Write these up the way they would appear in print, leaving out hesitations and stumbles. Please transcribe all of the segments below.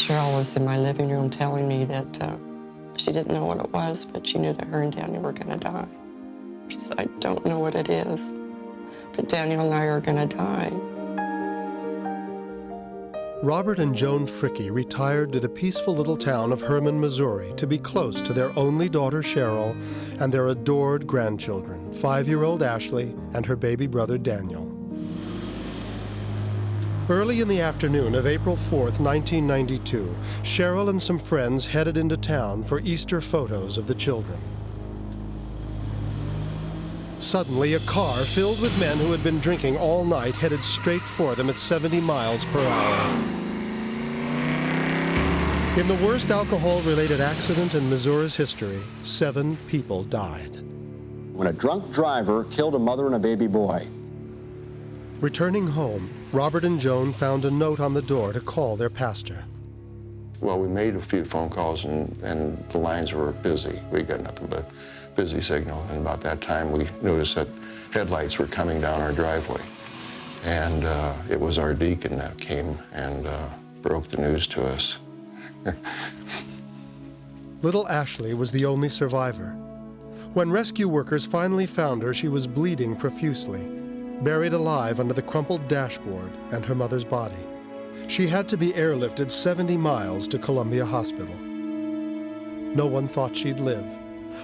Cheryl was in my living room telling me that she didn't know what it was, but she knew that her and Daniel were going to die. She said, I don't know what it is, but Daniel and I are going to die. Robert and Joan Fricke retired to the peaceful little town of Herman, Missouri, to be close to their only daughter, Cheryl, and their adored grandchildren, 5-year-old Ashley and her baby brother, Daniel. Early in the afternoon of April 4th, 1992, Cheryl and some friends headed into town for Easter photos of the children. Suddenly, a car filled with men who had been drinking all night headed straight for them at 70 miles per hour. In the worst alcohol-related accident in Missouri's history, 7 people died. When a drunk driver killed a mother and a baby boy. Returning home, Robert and Joan found a note on the door to call their pastor. Well, we made a few phone calls and the lines were busy. We got nothing but busy signal. And about that time, we noticed that headlights were coming down our driveway. And it was our deacon that came and broke the news to us. Little Ashley was the only survivor. When rescue workers finally found her, she was bleeding profusely, buried alive under the crumpled dashboard and her mother's body. She had to be airlifted 70 miles to Columbia Hospital. No one thought she'd live.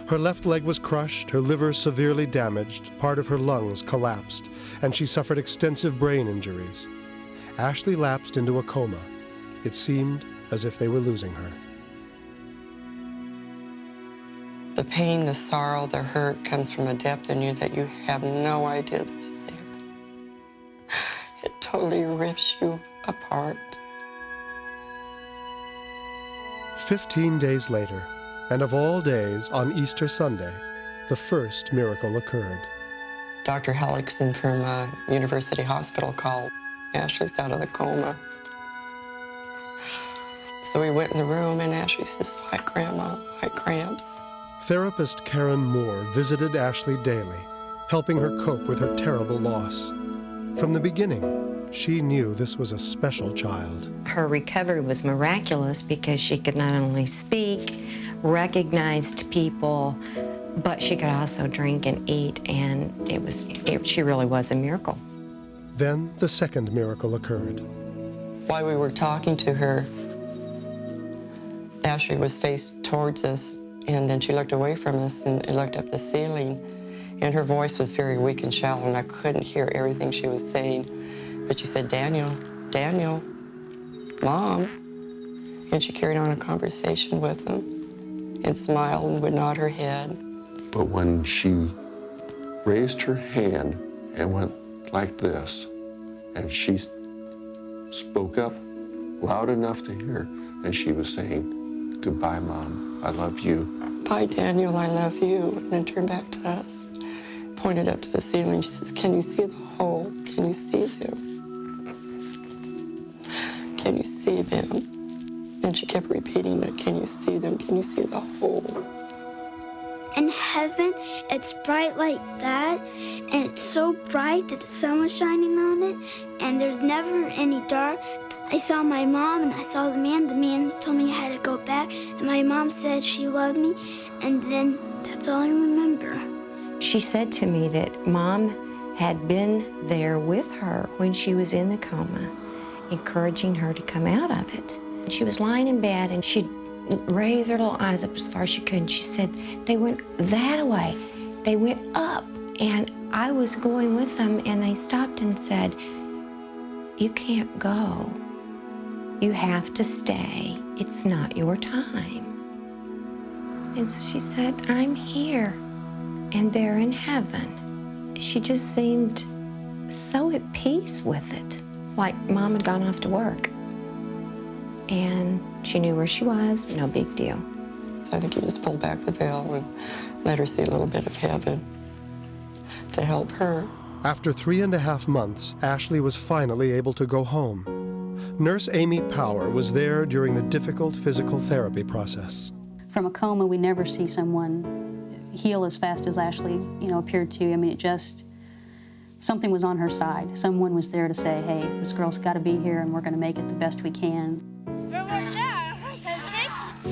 Her left leg was crushed, her liver severely damaged, part of her lungs collapsed, and she suffered extensive brain injuries. Ashley lapsed into a coma. It seemed as if they were losing her. The pain, the sorrow, the hurt comes from a depth in you that you have no idea that's there. It totally rips you apart. 15 days later, and of all days, on Easter Sunday, the first miracle occurred. Dr. Hellickson from University Hospital called. Ashley's out of the coma. So we went in the room, and Ashley says, "Hi, Grandma, hi, cramps." Therapist Karen Moore visited Ashley daily, helping her cope with her terrible loss. From the beginning, she knew this was a special child. Her recovery was miraculous because she could not only speak, recognized people, but she could also drink and eat, and she really was a miracle. Then the second miracle occurred. While we were talking to her, Ashley was faced towards us, and then she looked away from us and looked up the ceiling, and her voice was very weak and shallow, and I couldn't hear everything she was saying. But she said, "Daniel, Daniel, Mom." And she carried on a conversation with him and smiled and would nod her head. But when she raised her hand and went like this, and she spoke up loud enough to hear, and she was saying, "Goodbye, Mom, I love you." "Bye, Daniel, I love you." And then turned back to us, pointed up to the ceiling. She says, "Can you see the hole? Can you see them? Can you see them?" And she kept repeating that, "Can you see them? Can you see the hole?" In heaven, it's bright like that, and it's so bright that the sun was shining on it, and there's never any dark. I saw my mom, and I saw the man. The man told me I had to go back, and my mom said she loved me, and then that's all I remember. She said to me that Mom had been there with her when she was in the coma, encouraging her to come out of it. She was lying in bed, and she'd raise her little eyes up as far as she could, and she said, "They went that way. They went up." And I was going with them, and they stopped and said, "You can't go. You have to stay. It's not your time." And so she said, "I'm here, and they're in heaven." She just seemed so at peace with it, like Mom had gone off to work. And she knew where she was, no big deal. So I think he just pulled back the veil and let her see a little bit of heaven to help her. After 3.5 months, Ashley was finally able to go home. Nurse Amy Power was there during the difficult physical therapy process. From a coma, we never see someone heal as fast as Ashley, appeared to. I mean, something was on her side. Someone was there to say, "Hey, this girl's got to be here, and we're going to make it the best we can." Watch out!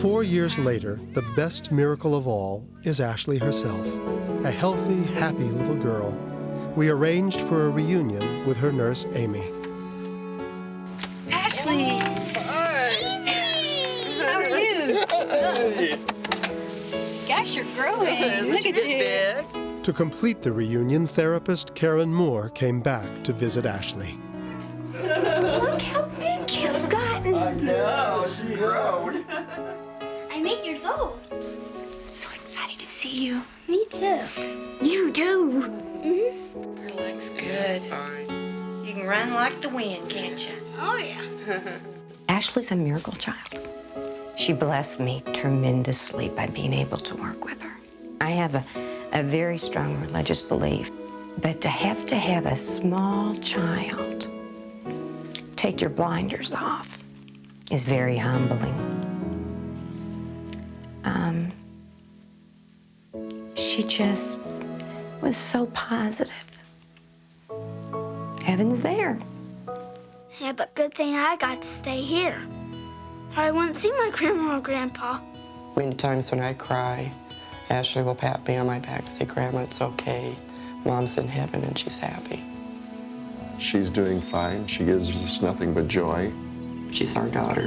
4 years later, the best miracle of all is Ashley herself, a healthy, happy little girl. We arranged for a reunion with her nurse, Amy. Ashley! How are you? Gosh, you're growing. Look at you. To complete the reunion, therapist Karen Moore came back to visit Ashley. Look how big you've gotten. I know, she's grown. I'm 8 years old. So excited to see you. Me too. You do. Her leg's good. You can run like the wind, can't you? Oh, yeah. Ashley's a miracle child. She blessed me tremendously by being able to work with her. I have a very strong religious belief, but to have a small child take your blinders off is very humbling. She just was so positive. Heaven's there. Yeah, but good thing I got to stay here. Or I wouldn't see my grandma or grandpa. Many times when I cry, Ashley will pat me on my back and say, Grandma, it's okay. Mom's in heaven and she's happy. She's doing fine. She gives us nothing but joy. She's our daughter.